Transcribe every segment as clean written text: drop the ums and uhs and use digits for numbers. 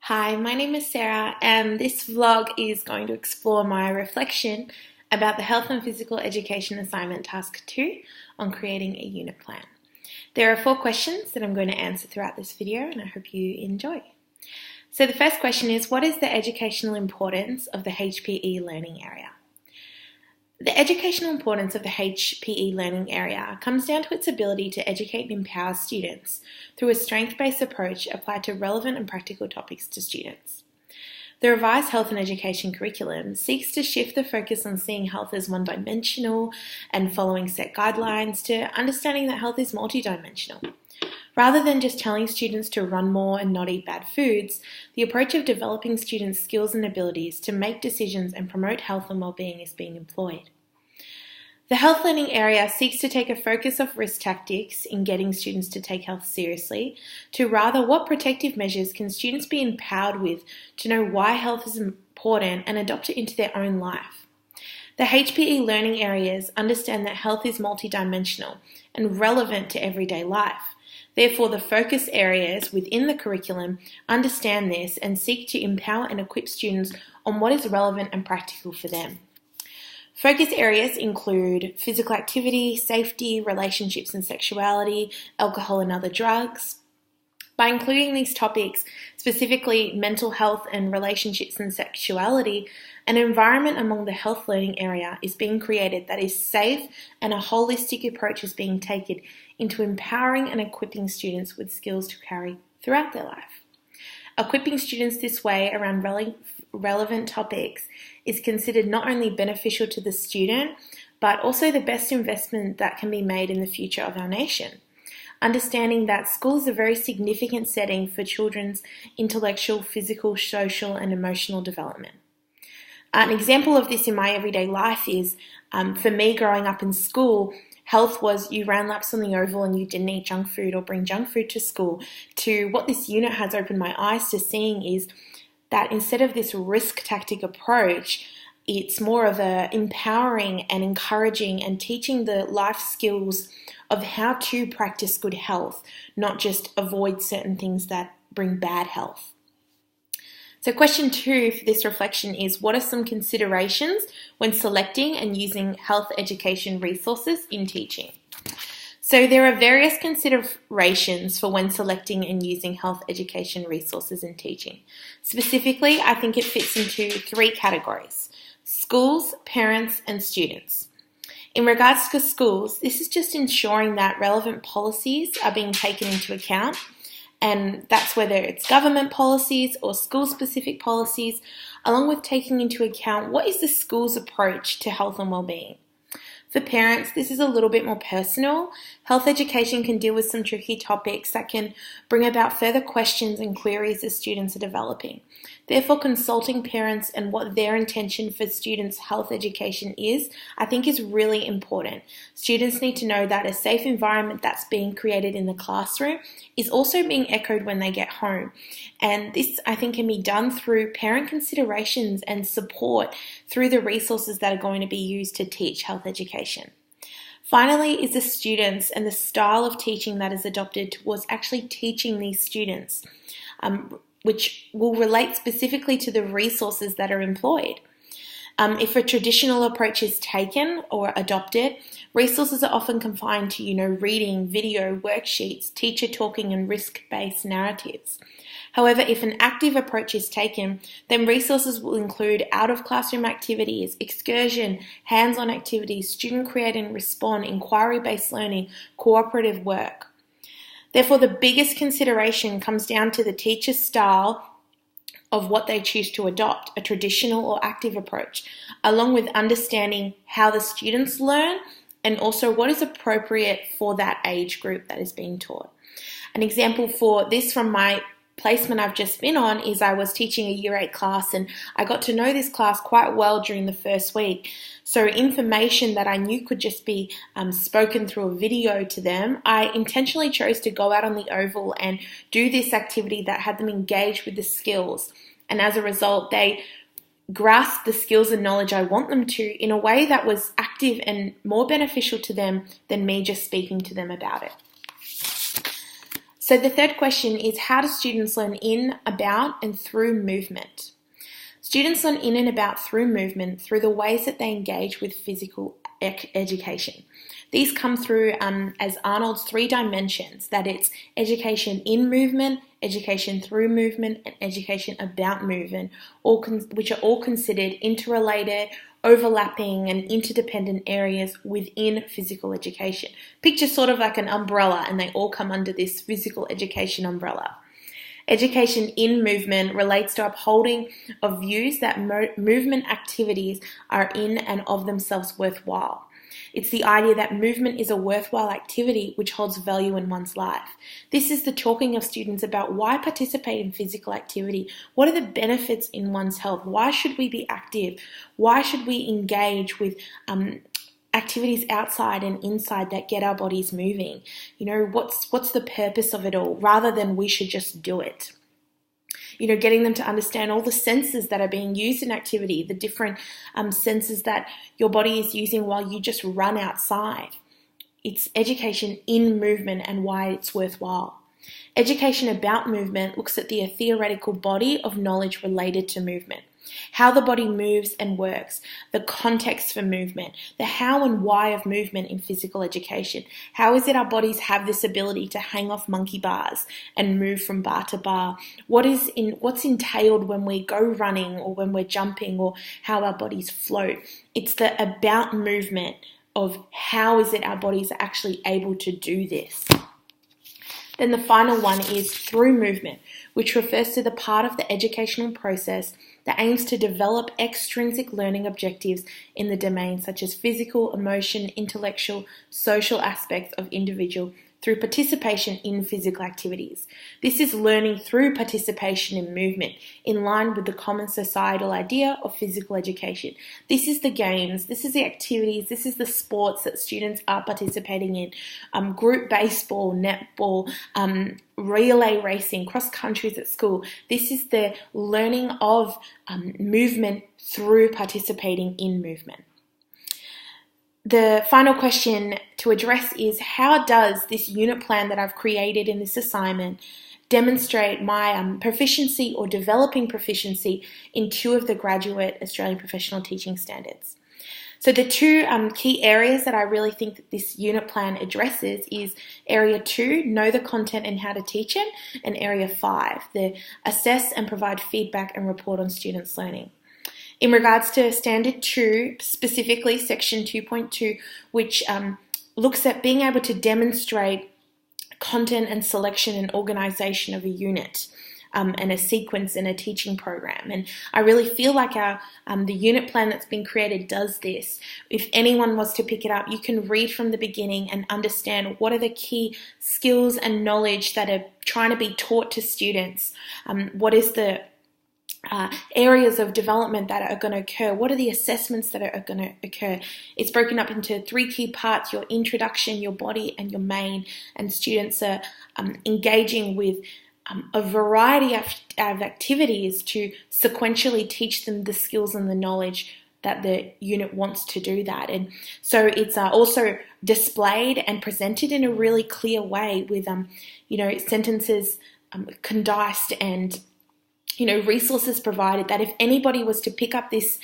Hi, my name is Sarah, and this vlog is going to explore my reflection about the Health and Physical Education Assignment Task 2 on creating a unit plan. There are 4 questions that I'm going to answer throughout this video, and I hope you enjoy. So the first question is, what is the educational importance of the HPE learning area? The educational importance of the HPE learning area comes down to its ability to educate and empower students through a strength-based approach applied to relevant and practical topics to students. The revised health and education curriculum seeks to shift the focus on seeing health as one-dimensional and following set guidelines to understanding that health is multidimensional. Rather than just telling students to run more and not eat bad foods, the approach of developing students' skills and abilities to make decisions and promote health and well-being is being employed. The health learning area seeks to take a focus off risk tactics in getting students to take health seriously to rather what protective measures can students be empowered with to know why health is important and adopt it into their own life. The HPE learning areas understand that health is multidimensional and relevant to everyday life. Therefore, the focus areas within the curriculum understand this and seek to empower and equip students on what is relevant and practical for them. Focus areas include physical activity, safety, relationships and sexuality, alcohol and other drugs. By including these topics, specifically mental health and relationships and sexuality, an environment among the health learning area is being created that is safe and a holistic approach is being taken into empowering and equipping students with skills to carry throughout their life. Equipping students this way around relevant topics is considered not only beneficial to the student, but also the best investment that can be made in the future of our nation. Understanding that school is a very significant setting for children's intellectual, physical, social, and emotional development. An example of this in my everyday life is, for me growing up in school, health was you ran laps on the oval and you didn't eat junk food or bring junk food to school, to what this unit has opened my eyes to seeing is that instead of this risk tactic approach, it's more of a empowering and encouraging and teaching the life skills of how to practice good health, not just avoid certain things that bring bad health. So question 2 for this reflection is, what are some considerations when selecting and using health education resources in teaching? So there are various considerations for when selecting and using health education resources in teaching. Specifically, I think it fits into 3 categories: schools, parents, and students. In regards to schools, this is just ensuring that relevant policies are being taken into account, and that's whether it's government policies or school-specific policies, along with taking into account what is the school's approach to health and well-being. For parents, this is a little bit more personal. Health education can deal with some tricky topics that can bring about further questions and queries as students are developing. Therefore, consulting parents and what their intention for students' health education is, I think is really important. Students need to know that a safe environment that's being created in the classroom is also being echoed when they get home. And this, I think, can be done through parent considerations and support through the resources that are going to be used to teach health education. Finally is the students and the style of teaching that is adopted towards actually teaching these students, which will relate specifically to the resources that are employed. If a traditional approach is taken or adopted, resources are often confined to, reading, video, worksheets, teacher talking, and risk-based narratives. However, if an active approach is taken, then resources will include out-of-classroom activities, excursion, hands-on activities, student create and respond, inquiry-based learning, cooperative work. Therefore, the biggest consideration comes down to the teacher's style of what they choose to adopt, a traditional or active approach, along with understanding how the students learn and also what is appropriate for that age group that is being taught. An example for this from my placement I've just been on is I was teaching a Year 8 class and I got to know this class quite well during the first week. So information that I knew could just be spoken through a video to them, I intentionally chose to go out on the oval and do this activity that had them engage with the skills. And as a result, they grasped the skills and knowledge I want them to in a way that was active and more beneficial to them than me just speaking to them about it. So the third question is, how do students learn in, about, and through movement? Students learn in and about through movement through the ways that they engage with physical education. These come through as Arnold's 3 dimensions, that it's education in movement, education through movement, and education about movement, which are all considered interrelated, overlapping, and interdependent areas within physical education. Picture sort of like an umbrella, and they all come under this physical education umbrella. Education in movement relates to upholding of views that movement activities are in and of themselves worthwhile. It's the idea that movement is a worthwhile activity which holds value in one's life. This is the talking of students about why participate in physical activity. What are the benefits in one's health? Why should we be active? Why should we engage with activities outside and inside that get our bodies moving? You know, what's the purpose of it all, rather than we should just do it? You know, getting them to understand all the senses that are being used in activity, the different senses that your body is using while you just run outside. It's education in movement and why it's worthwhile. Education about movement looks at the theoretical body of knowledge related to movement. How the body moves and works, the context for movement, the how and why of movement in physical education. How is it our bodies have this ability to hang off monkey bars and move from bar to bar? What's entailed when we go running or when we're jumping, or how our bodies float? It's the about movement of how is it our bodies are actually able to do this. Then the final one is through movement, which refers to the part of the educational process that aims to develop extrinsic learning objectives in the domains such as physical, emotion, intellectual, social aspects of individual through participation in physical activities. This is learning through participation in movement, in line with the common societal idea of physical education. This is the games, this is the activities, this is the sports that students are participating in. Group baseball, netball, relay racing, cross countries at school. This is the learning of movement through participating in movement. The final question to address is, how does this unit plan that I've created in this assignment demonstrate my proficiency or developing proficiency in 2 of the graduate Australian professional teaching standards? So the 2 key areas that I really think that this unit plan addresses is area 2, know the content and how to teach it, and area 5, the assess and provide feedback and report on students' learning. In regards to Standard 2, specifically Section 2.2, which looks at being able to demonstrate content and selection and organisation of a unit and a sequence in a teaching program. And I really feel like the unit plan that's been created does this. If anyone was to pick it up, you can read from the beginning and understand what are the key skills and knowledge that are trying to be taught to students. What is the areas of development that are going to occur? What are the assessments that are going to occur? It's broken up into 3 key parts: your introduction, your body, and your main. And students are engaging with a variety of activities to sequentially teach them the skills and the knowledge that the unit wants to do that. And so it's also displayed and presented in a really clear way with sentences condensed and resources provided, that if anybody was to pick up this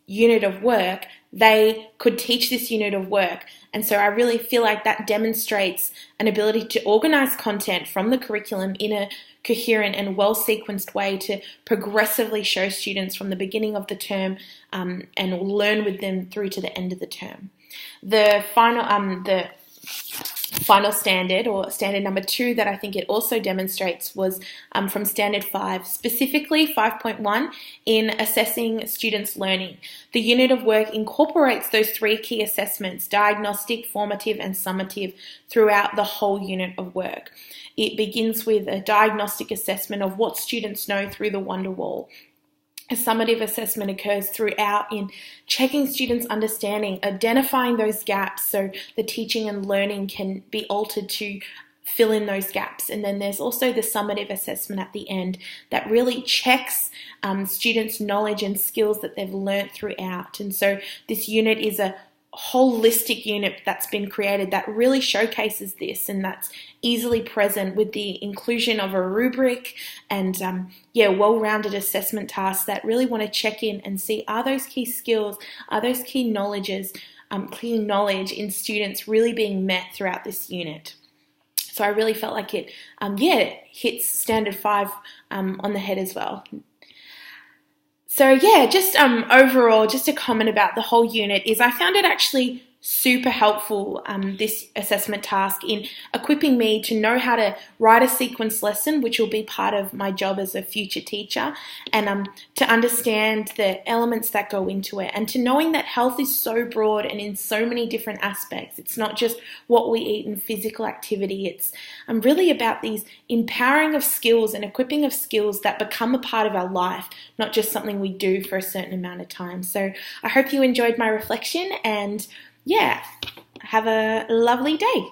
unit of work, they could teach this unit of work. And so I really feel like that demonstrates an ability to organize content from the curriculum in a coherent and well-sequenced way to progressively show students from the beginning of the term and learn with them through to the end of the term. The final standard, or standard number 2, that I think it also demonstrates was from standard 5, specifically 5.1, in assessing students' learning. The unit of work incorporates those 3 key assessments: diagnostic, formative, and summative, throughout the whole unit of work. It begins with a diagnostic assessment of what students know through the Wonder Wall. A summative assessment occurs throughout in checking students' understanding, identifying those gaps so the teaching and learning can be altered to fill in those gaps. And then there's also the summative assessment at the end that really checks students' knowledge and skills that they've learnt throughout. And so this unit is a holistic unit that's been created that really showcases this, and that's easily present with the inclusion of a rubric and well-rounded assessment tasks that really want to check in and see, are those key skills, are those key knowledge in students really being met throughout this unit. So I really felt like it hits standard 5 on the head as well. So just overall, just a comment about the whole unit is I found it actually super helpful, this assessment task, in equipping me to know how to write a sequence lesson, which will be part of my job as a future teacher, and to understand the elements that go into it, and to knowing that health is so broad and in so many different aspects. It's not just what we eat and physical activity. It's really about these empowering of skills and equipping of skills that become a part of our life, not just something we do for a certain amount of time. So I hope you enjoyed my reflection, and have a lovely day.